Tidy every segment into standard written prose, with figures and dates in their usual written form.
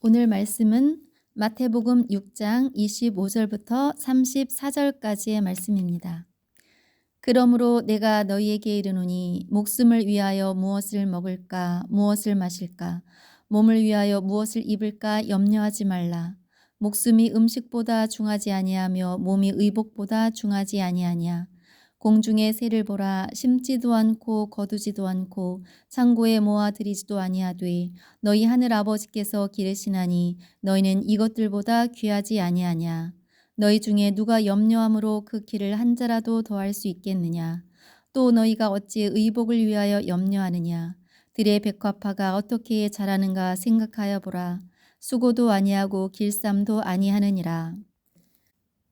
오늘 말씀은 마태복음 6장 25절부터 34절까지의 말씀입니다. 그러므로 내가 너희에게 이르노니 목숨을 위하여 무엇을 먹을까 무엇을 마실까 몸을 위하여 무엇을 입을까 염려하지 말라. 목숨이 음식보다 중하지 아니하며 몸이 의복보다 중하지 아니하냐. 공중의 새를 보라. 심지도 않고 거두지도 않고 창고에 모아들이지도 아니하되 너희 하늘 아버지께서 기르시나니 너희는 이것들보다 귀하지 아니하냐. 너희 중에 누가 염려함으로 그 길을 한 자라도 더할 수 있겠느냐. 또 너희가 어찌 의복을 위하여 염려하느냐. 들의 백합화가 어떻게 자라는가 생각하여 보라. 수고도 아니하고 길쌈도 아니하느니라.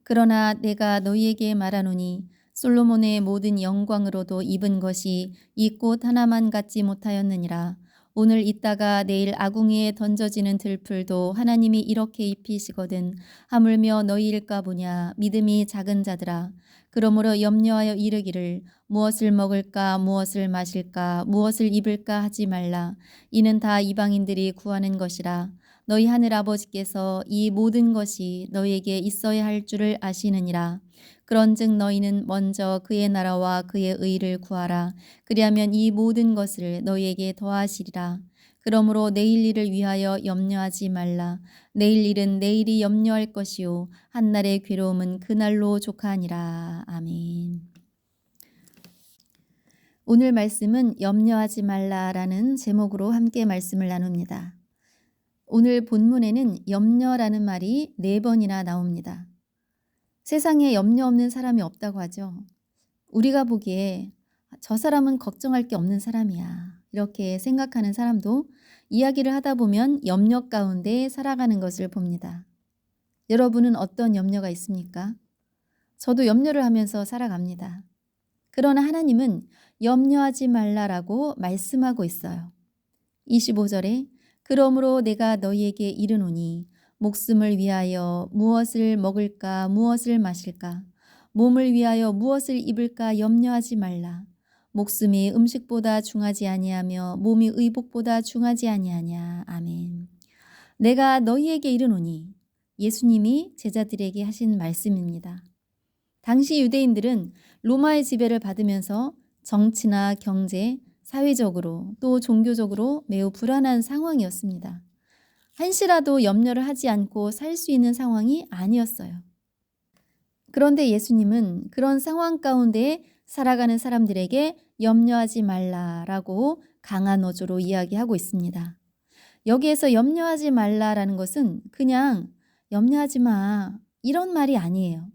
그러나 내가 너희에게 말하노니 솔로몬의 모든 영광으로도 입은 것이 이 꽃 하나만 갖지 못하였느니라. 오늘 있다가 내일 아궁이에 던져지는 들풀도 하나님이 이렇게 입히시거든 하물며 너희일까 보냐. 믿음이 작은 자들아. 그러므로 염려하여 이르기를 무엇을 먹을까 무엇을 마실까 무엇을 입을까 하지 말라. 이는 다 이방인들이 구하는 것이라. 너희 하늘 아버지께서 이 모든 것이 너희에게 있어야 할 줄을 아시느니라. 그런즉 너희는 먼저 그의 나라와 그의 의를 구하라. 그리하면 이 모든 것을 너희에게 더하시리라. 그러므로 내일 일을 위하여 염려하지 말라. 내일 일은 내일이 염려할 것이요 한날의 괴로움은 그날로 족하니라. 아멘. 오늘 말씀은 염려하지 말라라는 제목으로 함께 말씀을 나눕니다. 오늘 본문에는 염려라는 말이 4번이나 나옵니다. 세상에 염려 없는 사람이 없다고 하죠. 우리가 보기에 저 사람은 걱정할 게 없는 사람이야. 이렇게 생각하는 사람도 이야기를 하다 보면 염려 가운데 살아가는 것을 봅니다. 여러분은 어떤 염려가 있습니까? 저도 염려를 하면서 살아갑니다. 그러나 하나님은 염려하지 말라라고 말씀하고 있어요. 25절에 그러므로 내가 너희에게 이르노니 목숨을 위하여 무엇을 먹을까 무엇을 마실까 몸을 위하여 무엇을 입을까 염려하지 말라. 목숨이 음식보다 중하지 아니하며 몸이 의복보다 중하지 아니하냐. 아멘. 내가 너희에게 이르노니 예수님이 제자들에게 하신 말씀입니다. 당시 유대인들은 로마의 지배를 받으면서 정치나 경제, 사회적으로 또 종교적으로 매우 불안한 상황이었습니다. 한시라도 염려를 하지 않고 살 수 있는 상황이 아니었어요. 그런데 예수님은 그런 상황 가운데 살아가는 사람들에게 염려하지 말라라고 강한 어조로 이야기하고 있습니다. 여기에서 염려하지 말라라는 것은 그냥 염려하지 마 이런 말이 아니에요.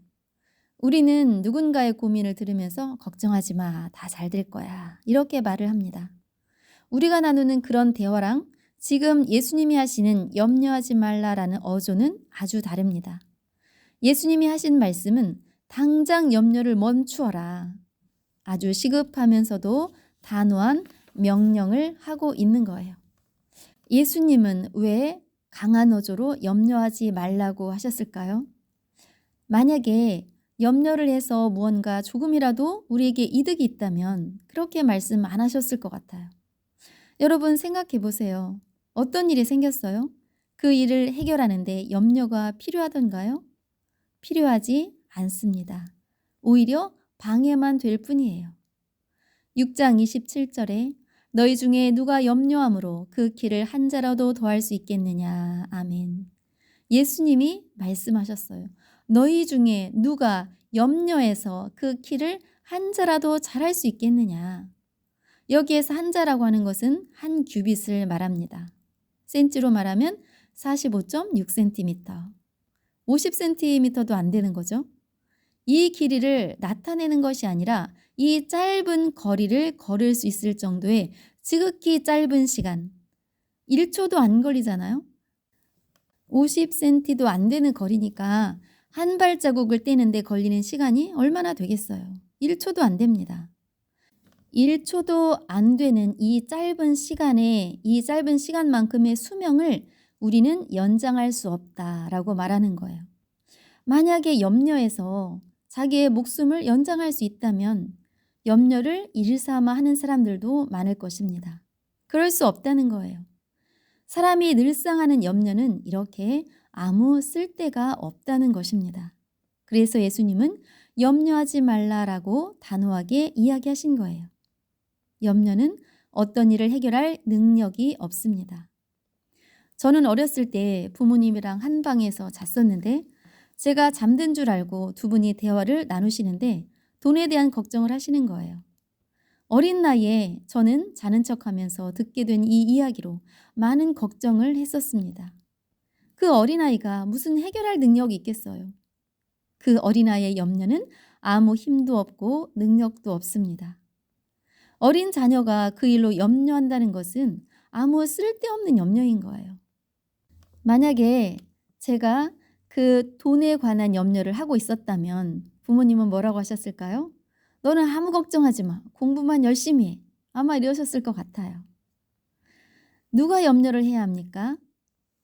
우리는 누군가의 고민을 들으면서 걱정하지 마, 다 잘 될 거야 이렇게 말을 합니다. 우리가 나누는 그런 대화랑 지금 예수님이 하시는 염려하지 말라라는 어조는 아주 다릅니다. 예수님이 하신 말씀은 당장 염려를 멈추어라. 아주 시급하면서도 단호한 명령을 하고 있는 거예요. 예수님은 왜 강한 어조로 염려하지 말라고 하셨을까요? 만약에 염려를 해서 무언가 조금이라도 우리에게 이득이 있다면 그렇게 말씀 안 하셨을 것 같아요. 여러분 생각해 보세요. 어떤 일이 생겼어요? 그 일을 해결하는데 염려가 필요하던가요? 필요하지 않습니다. 오히려 방해만 될 뿐이에요. 6장 27절에 너희 중에 누가 염려함으로 그 길을 한 자라도 더할 수 있겠느냐. 아멘. 예수님이 말씀하셨어요. 너희 중에 누가 염려해서 그 길을 한 자라도 잘할 수 있겠느냐. 여기에서 한 자라고 하는 것은 한 규빗을 말합니다. 센치로 말하면 45.6cm, 50cm도 안 되는 거죠. 이 길이를 나타내는 것이 아니라 이 짧은 거리를 걸을 수 있을 정도의 지극히 짧은 시간, 1초도 안 걸리잖아요. 50cm도 안 되는 거리니까 한 발자국을 떼는데 걸리는 시간이 얼마나 되겠어요? 1초도 안 됩니다. 1초도 안 되는 이 짧은 시간만큼의 수명을 우리는 연장할 수 없다라고 말하는 거예요. 만약에 염려해서 자기의 목숨을 연장할 수 있다면 염려를 일삼아 하는 사람들도 많을 것입니다. 그럴 수 없다는 거예요. 사람이 늘상 하는 염려는 이렇게 아무 쓸데가 없다는 것입니다. 그래서 예수님은 염려하지 말라라고 단호하게 이야기하신 거예요. 염려는 어떤 일을 해결할 능력이 없습니다. 저는 어렸을 때 부모님이랑 한 방에서 잤었는데 제가 잠든 줄 알고 두 분이 대화를 나누시는데 돈에 대한 걱정을 하시는 거예요. 어린 나이에 저는 자는 척하면서 듣게 된 이 이야기로 많은 걱정을 했었습니다. 그 어린아이가 무슨 해결할 능력이 있겠어요? 그 어린아이의 염려는 아무 힘도 없고 능력도 없습니다. 어린 자녀가 그 일로 염려한다는 것은 아무 쓸데없는 염려인 거예요. 만약에 제가 그 돈에 관한 염려를 하고 있었다면 부모님은 뭐라고 하셨을까요? 너는 아무 걱정하지 마. 공부만 열심히 해. 아마 이러셨을 것 같아요. 누가 염려를 해야 합니까?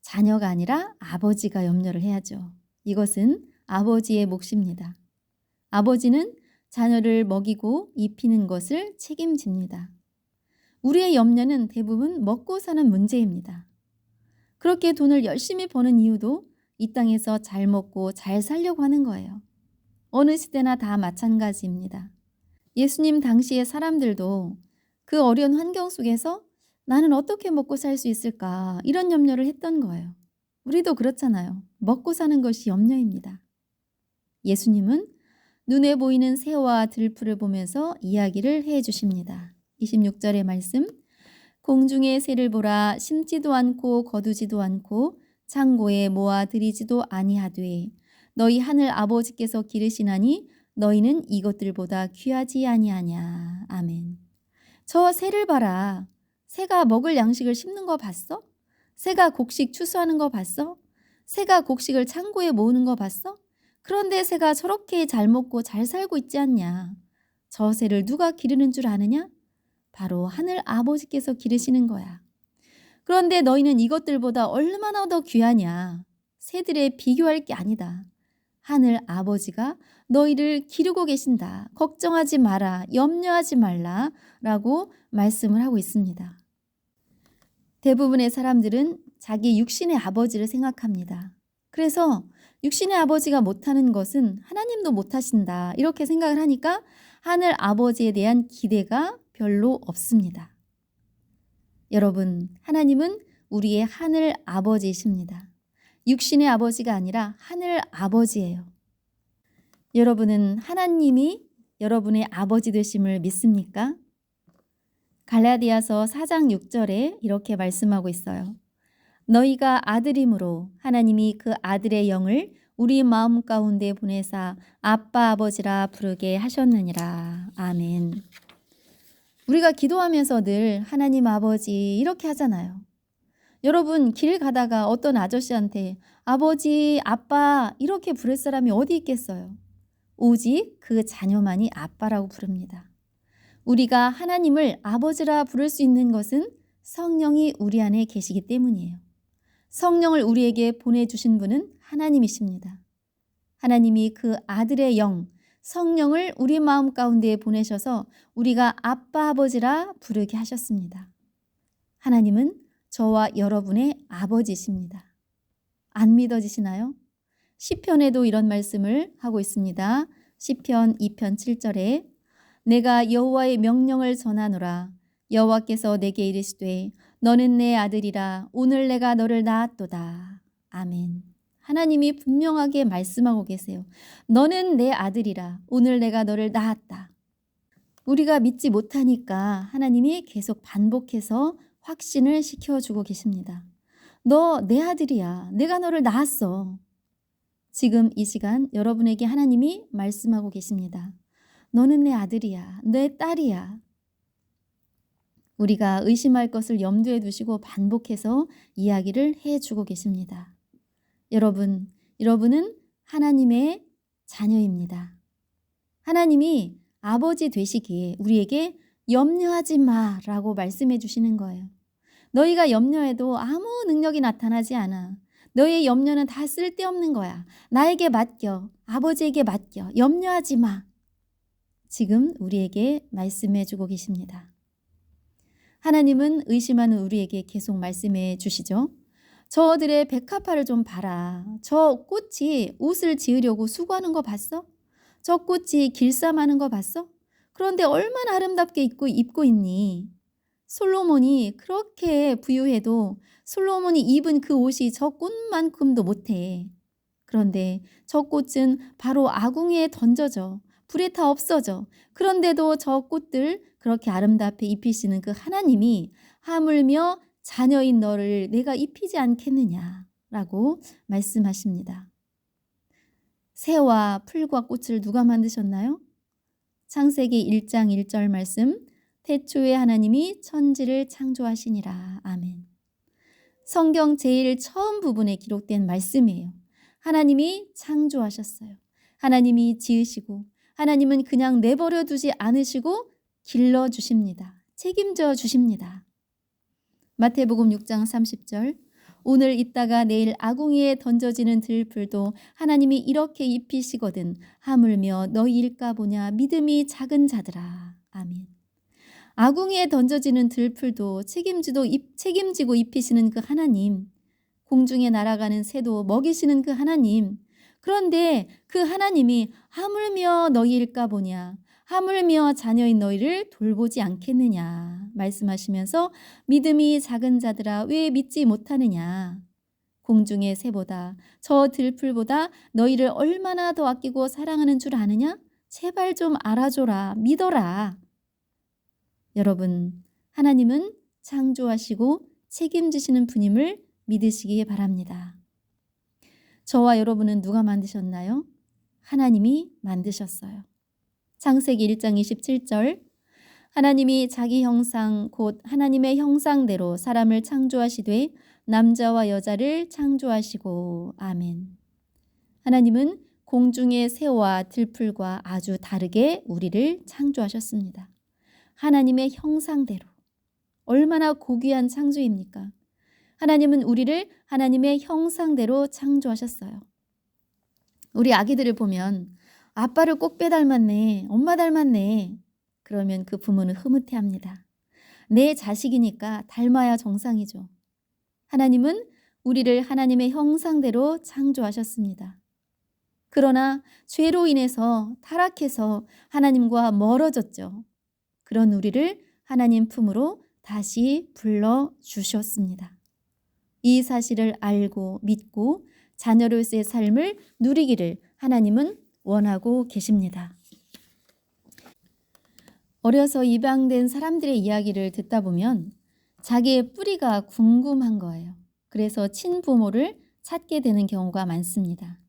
자녀가 아니라 아버지가 염려를 해야죠. 이것은 아버지의 몫입니다. 아버지는 자녀를 먹이고 입히는 것을 책임집니다. 우리의 염려는 대부분 먹고 사는 문제입니다. 그렇게 돈을 열심히 버는 이유도 이 땅에서 잘 먹고 잘 살려고 하는 거예요. 어느 시대나 다 마찬가지입니다. 예수님 당시의 사람들도 그 어려운 환경 속에서 나는 어떻게 먹고 살 수 있을까 이런 염려를 했던 거예요. 우리도 그렇잖아요. 먹고 사는 것이 염려입니다. 예수님은 눈에 보이는 새와 들풀을 보면서 이야기를 해 주십니다. 26절의 말씀, 공중의 새를 보라. 심지도 않고 거두지도 않고 창고에 모아 들이지도 아니하되 너희 하늘 아버지께서 기르시나니 너희는 이것들보다 귀하지 아니하냐. 아멘. 저 새를 봐라. 새가 먹을 양식을 심는 거 봤어? 새가 곡식 추수하는 거 봤어? 새가 곡식을 창고에 모으는 거 봤어? 그런데 새가 저렇게 잘 먹고 잘 살고 있지 않냐? 저 새를 누가 기르는 줄 아느냐? 바로 하늘 아버지께서 기르시는 거야. 그런데 너희는 이것들보다 얼마나 더 귀하냐? 새들에 비교할 게 아니다. 하늘 아버지가 너희를 기르고 계신다. 걱정하지 마라. 염려하지 말라. 라고 말씀을 하고 있습니다. 대부분의 사람들은 자기 육신의 아버지를 생각합니다. 그래서 육신의 아버지가 못하는 것은 하나님도 못하신다. 이렇게 생각을 하니까 하늘 아버지에 대한 기대가 별로 없습니다. 여러분, 하나님은 우리의 하늘 아버지이십니다. 육신의 아버지가 아니라 하늘 아버지예요. 여러분은 하나님이 여러분의 아버지 되심을 믿습니까? 갈라디아서 4장 6절에 이렇게 말씀하고 있어요. 너희가 아들임으로 하나님이 그 아들의 영을 우리 마음 가운데 보내사 아빠 아버지라 부르게 하셨느니라. 아멘. 우리가 기도하면서 늘 하나님 아버지 이렇게 하잖아요. 여러분 길 가다가 어떤 아저씨한테 아버지, 아빠 이렇게 부를 사람이 어디 있겠어요? 오직 그 자녀만이 아빠라고 부릅니다. 우리가 하나님을 아버지라 부를 수 있는 것은 성령이 우리 안에 계시기 때문이에요. 성령을 우리에게 보내주신 분은 하나님이십니다. 하나님이 그 아들의 영, 성령을 우리 마음 가운데 보내셔서 우리가 아빠 아버지라 부르게 하셨습니다. 하나님은 저와 여러분의 아버지십니다. 안 믿어지시나요? 시편에도 이런 말씀을 하고 있습니다. 시편 2편 7절에 내가 여호와의 명령을 전하노라. 여호와께서 내게 이르시되 너는 내 아들이라. 오늘 내가 너를 낳았도다. 아멘. 하나님이 분명하게 말씀하고 계세요. 너는 내 아들이라. 오늘 내가 너를 낳았다. 우리가 믿지 못하니까 하나님이 계속 반복해서 확신을 시켜주고 계십니다. 너 내 아들이야. 내가 너를 낳았어. 지금 이 시간 여러분에게 하나님이 말씀하고 계십니다. 너는 내 아들이야. 내 딸이야. 우리가 의심할 것을 염두에 두시고 반복해서 이야기를 해주고 계십니다. 여러분은 하나님의 자녀입니다. 하나님이 아버지 되시기에 우리에게 염려하지 마라고 말씀해 주시는 거예요. 너희가 염려해도 아무 능력이 나타나지 않아. 너희의 염려는 다 쓸데없는 거야. 나에게 맡겨. 아버지에게 맡겨. 염려하지 마. 지금 우리에게 말씀해 주고 계십니다. 하나님은 의심하는 우리에게 계속 말씀해 주시죠. 저들의 백합화를 좀 봐라. 저 꽃이 옷을 지으려고 수고하는 거 봤어? 저 꽃이 길쌈하는 거 봤어? 그런데 얼마나 아름답게 입고 있니? 솔로몬이 그렇게 부유해도 솔로몬이 입은 그 옷이 저 꽃만큼도 못해. 그런데 저 꽃은 바로 아궁이에 던져져 불에 타 없어져. 그런데도 저 꽃들 그렇게 아름답게 입히시는 그 하나님이 하물며 자녀인 너를 내가 입히지 않겠느냐라고 말씀하십니다. 새와 풀과 꽃을 누가 만드셨나요? 창세기 1장 1절 말씀, 태초에 하나님이 천지를 창조하시니라. 아멘. 성경 제일 처음 부분에 기록된 말씀이에요. 하나님이 창조하셨어요. 하나님이 지으시고 하나님은 그냥 내버려 두지 않으시고 길러주십니다. 책임져 주십니다. 마태복음 6장 30절, 오늘 있다가 내일 아궁이에 던져지는 들풀도 하나님이 이렇게 입히시거든 하물며 너희일까 보냐 믿음이 작은 자들아. 아멘. 아궁이에 던져지는 들풀도 책임지고 입히시는 그 하나님, 공중에 날아가는 새도 먹이시는 그 하나님, 그런데 그 하나님이 하물며 너희일까 보냐, 하물며 자녀인 너희를 돌보지 않겠느냐 말씀하시면서 믿음이 작은 자들아 왜 믿지 못하느냐, 공중의 새보다 저 들풀보다 너희를 얼마나 더 아끼고 사랑하는 줄 아느냐, 제발 좀 알아줘라, 믿어라. 여러분, 하나님은 창조하시고 책임지시는 분임을 믿으시기 바랍니다. 저와 여러분은 누가 만드셨나요? 하나님이 만드셨어요. 창세기 1장 27절, 하나님이 자기 형상 곧 하나님의 형상대로 사람을 창조하시되 남자와 여자를 창조하시고. 아멘. 하나님은 공중의 새와 들풀과 아주 다르게 우리를 창조하셨습니다. 하나님의 형상대로. 얼마나 고귀한 창조입니까? 하나님은 우리를 하나님의 형상대로 창조하셨어요. 우리 아기들을 보면 아빠를 꼭 빼닮았네, 엄마 닮았네. 그러면 그 부모는 흐뭇해합니다. 내 자식이니까 닮아야 정상이죠. 하나님은 우리를 하나님의 형상대로 창조하셨습니다. 그러나 죄로 인해서 타락해서 하나님과 멀어졌죠. 그런 우리를 하나님 품으로 다시 불러주셨습니다. 이 사실을 알고 믿고 자녀로서의 삶을 누리기를 하나님은 원하고 계십니다. 어려서 입양된 사람들의 이야기를 듣다 보면 자기의 뿌리가 궁금한 거예요. 그래서 친부모를 찾게 되는 경우가 많습니다.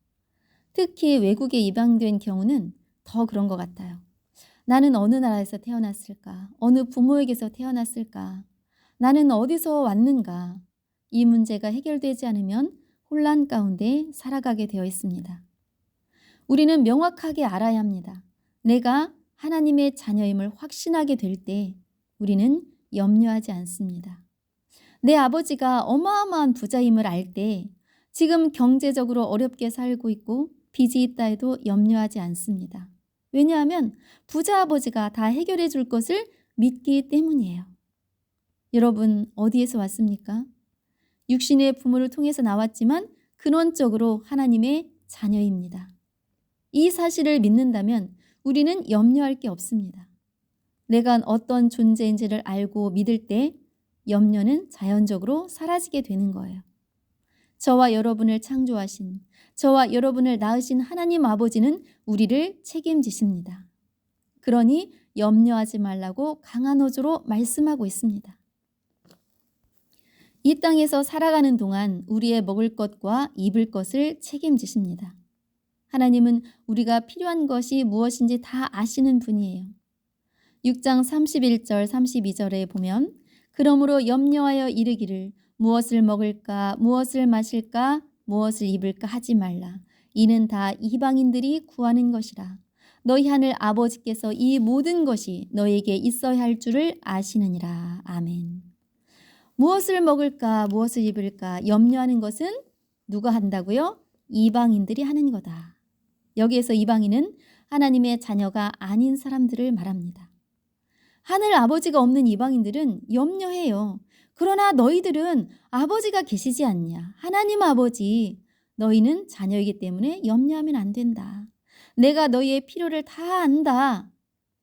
특히 외국에 입양된 경우는 더 그런 것 같아요. 나는 어느 나라에서 태어났을까? 어느 부모에게서 태어났을까? 나는 어디서 왔는가? 이 문제가 해결되지 않으면 혼란 가운데 살아가게 되어 있습니다. 우리는 명확하게 알아야 합니다. 내가 하나님의 자녀임을 확신하게 될 때 우리는 염려하지 않습니다. 내 아버지가 어마어마한 부자임을 알 때 지금 경제적으로 어렵게 살고 있고 빚이 있다 해도 염려하지 않습니다. 왜냐하면 부자 아버지가 다 해결해 줄 것을 믿기 때문이에요. 여러분, 어디에서 왔습니까? 육신의 부모를 통해서 나왔지만 근원적으로 하나님의 자녀입니다. 이 사실을 믿는다면 우리는 염려할 게 없습니다. 내가 어떤 존재인지를 알고 믿을 때 염려는 자연적으로 사라지게 되는 거예요. 저와 여러분을 창조하신, 저와 여러분을 낳으신 하나님 아버지는 우리를 책임지십니다. 그러니 염려하지 말라고 강한 어조로 말씀하고 있습니다. 이 땅에서 살아가는 동안 우리의 먹을 것과 입을 것을 책임지십니다. 하나님은 우리가 필요한 것이 무엇인지 다 아시는 분이에요. 6장 31절 32절에 보면 그러므로 염려하여 이르기를 무엇을 먹을까 무엇을 마실까 무엇을 입을까 하지 말라. 이는 다 이방인들이 구하는 것이라. 너희 하늘 아버지께서 이 모든 것이 너희에게 있어야 할 줄을 아시느니라. 아멘. 무엇을 먹을까 무엇을 입을까 염려하는 것은 누가 한다고요? 이방인들이 하는 거다. 여기에서 이방인은 하나님의 자녀가 아닌 사람들을 말합니다. 하늘 아버지가 없는 이방인들은 염려해요. 그러나 너희들은 아버지가 계시지 않냐? 하나님 아버지, 너희는 자녀이기 때문에 염려하면 안 된다. 내가 너희의 필요를 다 안다.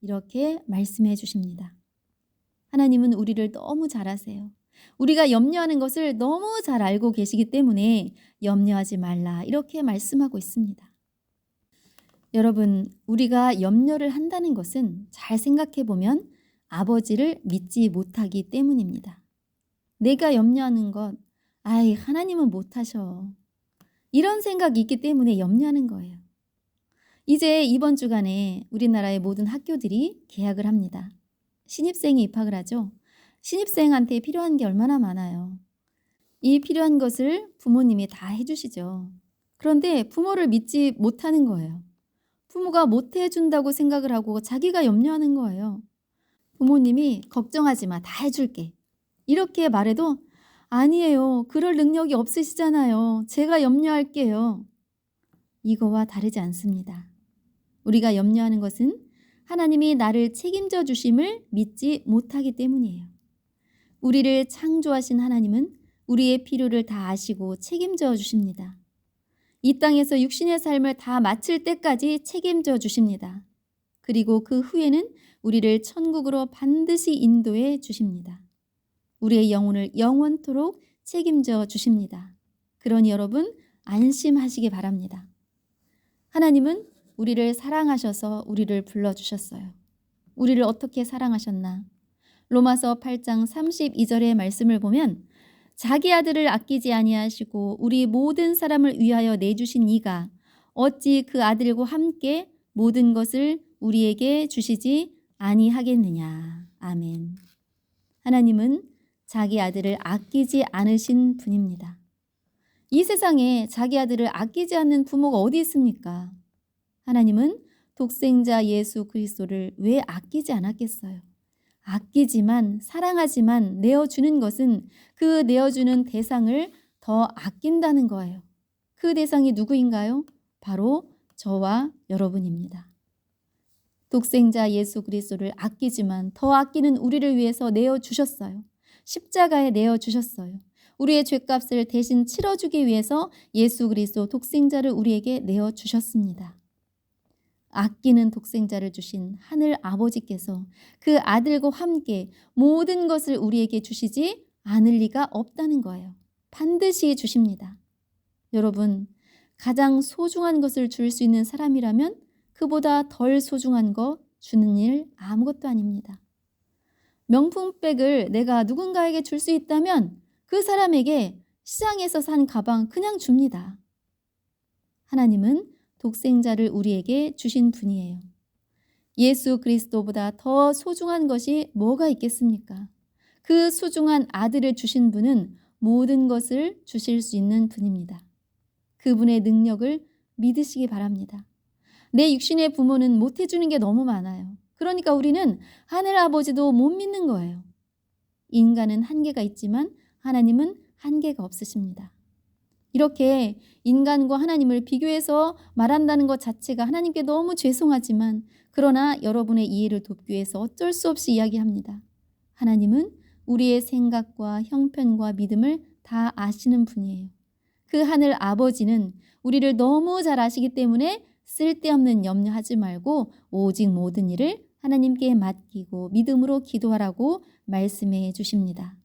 이렇게 말씀해 주십니다. 하나님은 우리를 너무 잘 아세요. 우리가 염려하는 것을 너무 잘 알고 계시기 때문에 염려하지 말라 이렇게 말씀하고 있습니다. 여러분, 우리가 염려를 한다는 것은 잘 생각해 보면 아버지를 믿지 못하기 때문입니다. 내가 염려하는 것, 아이, 하나님은 못하셔. 이런 생각이 있기 때문에 염려하는 거예요. 이제 이번 주간에 우리나라의 모든 학교들이 개학을 합니다. 신입생이 입학을 하죠. 신입생한테 필요한 게 얼마나 많아요. 이 필요한 것을 부모님이 다 해주시죠. 그런데 부모를 믿지 못하는 거예요. 부모가 못 해준다고 생각을 하고 자기가 염려하는 거예요. 부모님이 걱정하지 마, 다 해줄게. 이렇게 말해도 아니에요. 그럴 능력이 없으시잖아요. 제가 염려할게요. 이거와 다르지 않습니다. 우리가 염려하는 것은 하나님이 나를 책임져 주심을 믿지 못하기 때문이에요. 우리를 창조하신 하나님은 우리의 필요를 다 아시고 책임져 주십니다. 이 땅에서 육신의 삶을 다 마칠 때까지 책임져 주십니다. 그리고 그 후에는 우리를 천국으로 반드시 인도해 주십니다. 우리의 영혼을 영원토록 책임져 주십니다. 그러니 여러분 안심하시기 바랍니다. 하나님은 우리를 사랑하셔서 우리를 불러주셨어요. 우리를 어떻게 사랑하셨나? 로마서 8장 32절의 말씀을 보면 자기 아들을 아끼지 아니하시고 우리 모든 사람을 위하여 내주신 이가 어찌 그 아들과 함께 모든 것을 우리에게 주시지 아니하겠느냐. 아멘. 하나님은 자기 아들을 아끼지 않으신 분입니다. 이 세상에 자기 아들을 아끼지 않는 부모가 어디 있습니까? 하나님은 독생자 예수 그리스도를 왜 아끼지 않았겠어요? 아끼지만 사랑하지만 내어주는 것은 그 내어주는 대상을 더 아낀다는 거예요. 그 대상이 누구인가요? 바로 저와 여러분입니다. 독생자 예수 그리스도를 아끼지만 더 아끼는 우리를 위해서 내어주셨어요. 십자가에 내어주셨어요. 우리의 죄값을 대신 치러주기 위해서 예수 그리스도 독생자를 우리에게 내어주셨습니다. 아끼는 독생자를 주신 하늘 아버지께서 그 아들과 함께 모든 것을 우리에게 주시지 않을 리가 없다는 거예요. 반드시 주십니다. 여러분, 가장 소중한 것을 줄 수 있는 사람이라면 그보다 덜 소중한 거 주는 일 아무것도 아닙니다. 명품백을 내가 누군가에게 줄 수 있다면 그 사람에게 시장에서 산 가방 그냥 줍니다. 하나님은 독생자를 우리에게 주신 분이에요. 예수 그리스도보다 더 소중한 것이 뭐가 있겠습니까? 그 소중한 아들을 주신 분은 모든 것을 주실 수 있는 분입니다. 그분의 능력을 믿으시기 바랍니다. 내 육신의 부모는 못 해주는 게 너무 많아요. 그러니까 우리는 하늘 아버지도 못 믿는 거예요. 인간은 한계가 있지만 하나님은 한계가 없으십니다. 이렇게 인간과 하나님을 비교해서 말한다는 것 자체가 하나님께 너무 죄송하지만 그러나 여러분의 이해를 돕기 위해서 어쩔 수 없이 이야기합니다. 하나님은 우리의 생각과 형편과 믿음을 다 아시는 분이에요. 그 하늘 아버지는 우리를 너무 잘 아시기 때문에 쓸데없는 염려하지 말고 오직 모든 일을 하나님께 맡기고 믿음으로 기도하라고 말씀해 주십니다.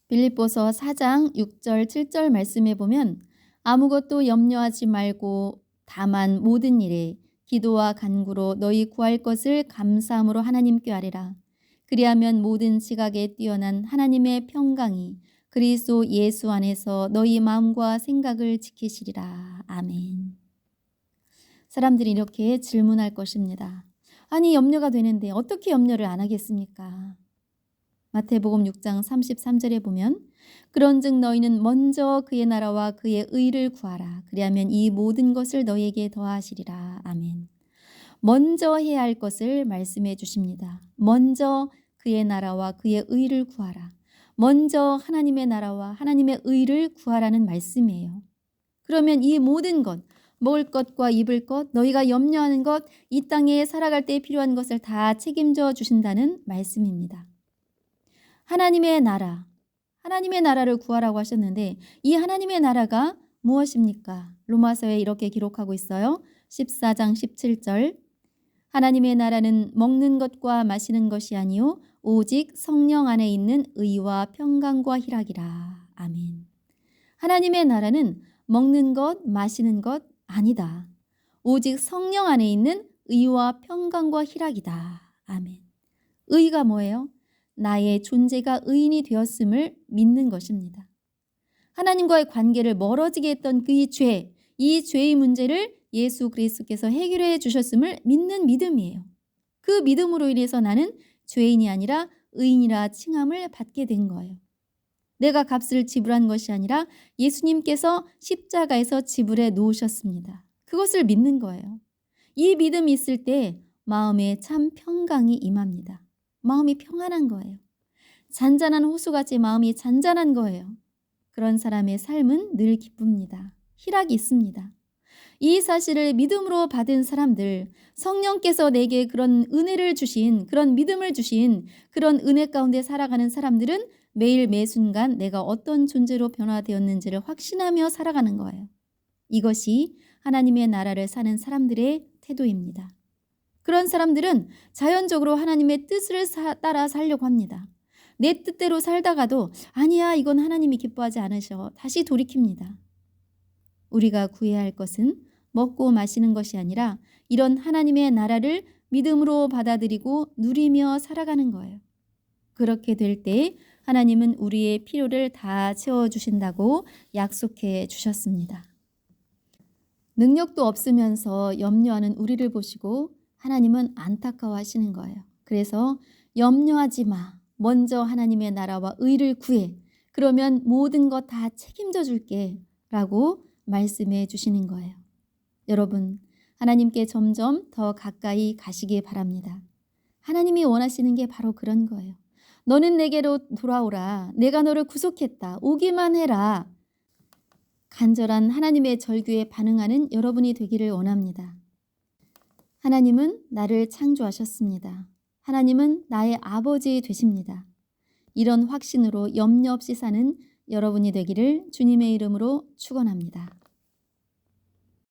빌립보서 4장 6절 7절 말씀에 보면 아무것도 염려하지 말고 다만 모든 일에 기도와 간구로 너희 구할 것을 감사함으로 하나님께 아뢰라. 그리하면 모든 지각에 뛰어난 하나님의 평강이 그리스도 예수 안에서 너희 마음과 생각을 지키시리라. 아멘. 사람들이 이렇게 질문할 것입니다. 아니, 염려가 되는데 어떻게 염려를 안 하겠습니까? 마태복음 6장 33절에 보면 그런즉 너희는 먼저 그의 나라와 그의 의를 구하라. 그리하면 이 모든 것을 너희에게 더하시리라. 아멘. 먼저 해야 할 것을 말씀해 주십니다. 먼저 그의 나라와 그의 의를 구하라. 먼저 하나님의 나라와 하나님의 의를 구하라는 말씀이에요. 그러면 이 모든 것, 먹을 것과 입을 것, 너희가 염려하는 것, 이 땅에 살아갈 때 필요한 것을 다 책임져 주신다는 말씀입니다. 하나님의 나라, 하나님의 나라를 구하라고 하셨는데 이 하나님의 나라가 무엇입니까? 로마서에 이렇게 기록하고 있어요. 14장 17절. 하나님의 나라는 먹는 것과 마시는 것이 아니요 오직 성령 안에 있는 의와 평강과 희락이라. 아멘. 하나님의 나라는 먹는 것, 마시는 것 아니다. 오직 성령 안에 있는 의와 평강과 희락이다. 아멘. 의가 뭐예요? 나의 존재가 의인이 되었음을 믿는 것입니다. 하나님과의 관계를 멀어지게 했던 그 이 죄의 문제를 예수 그리스도께서 해결해 주셨음을 믿는 믿음이에요. 그 믿음으로 인해서 나는 죄인이 아니라 의인이라 칭함을 받게 된 거예요. 내가 값을 지불한 것이 아니라 예수님께서 십자가에서 지불해 놓으셨습니다. 그것을 믿는 거예요. 이 믿음이 있을 때 마음에 참 평강이 임합니다. 마음이 평안한 거예요. 잔잔한 호수같이 마음이 잔잔한 거예요. 그런 사람의 삶은 늘 기쁩니다. 희락이 있습니다. 이 사실을 믿음으로 받은 사람들, 성령께서 내게 그런 은혜를 주신, 그런 믿음을 주신 그런 은혜 가운데 살아가는 사람들은 매일 매순간 내가 어떤 존재로 변화되었는지를 확신하며 살아가는 거예요. 이것이 하나님의 나라를 사는 사람들의 태도입니다. 그런 사람들은 자연적으로 하나님의 뜻을 따라 살려고 합니다. 내 뜻대로 살다가도 아니야, 이건 하나님이 기뻐하지 않으셔. 다시 돌이킵니다. 우리가 구해야 할 것은 먹고 마시는 것이 아니라 이런 하나님의 나라를 믿음으로 받아들이고 누리며 살아가는 거예요. 그렇게 될 때 하나님은 우리의 필요를 다 채워주신다고 약속해 주셨습니다. 능력도 없으면서 염려하는 우리를 보시고 하나님은 안타까워하시는 거예요. 그래서 염려하지 마. 먼저 하나님의 나라와 의를 구해. 그러면 모든 것 다 책임져 줄게. 라고 말씀해 주시는 거예요. 여러분, 하나님께 점점 더 가까이 가시기 바랍니다. 하나님이 원하시는 게 바로 그런 거예요. 너는 내게로 돌아오라. 내가 너를 구속했다. 오기만 해라. 간절한 하나님의 절규에 반응하는 여러분이 되기를 원합니다. 하나님은 나를 창조하셨습니다. 하나님은 나의 아버지 되십니다. 이런 확신으로 염려 없이 사는 여러분이 되기를 주님의 이름으로 축원합니다.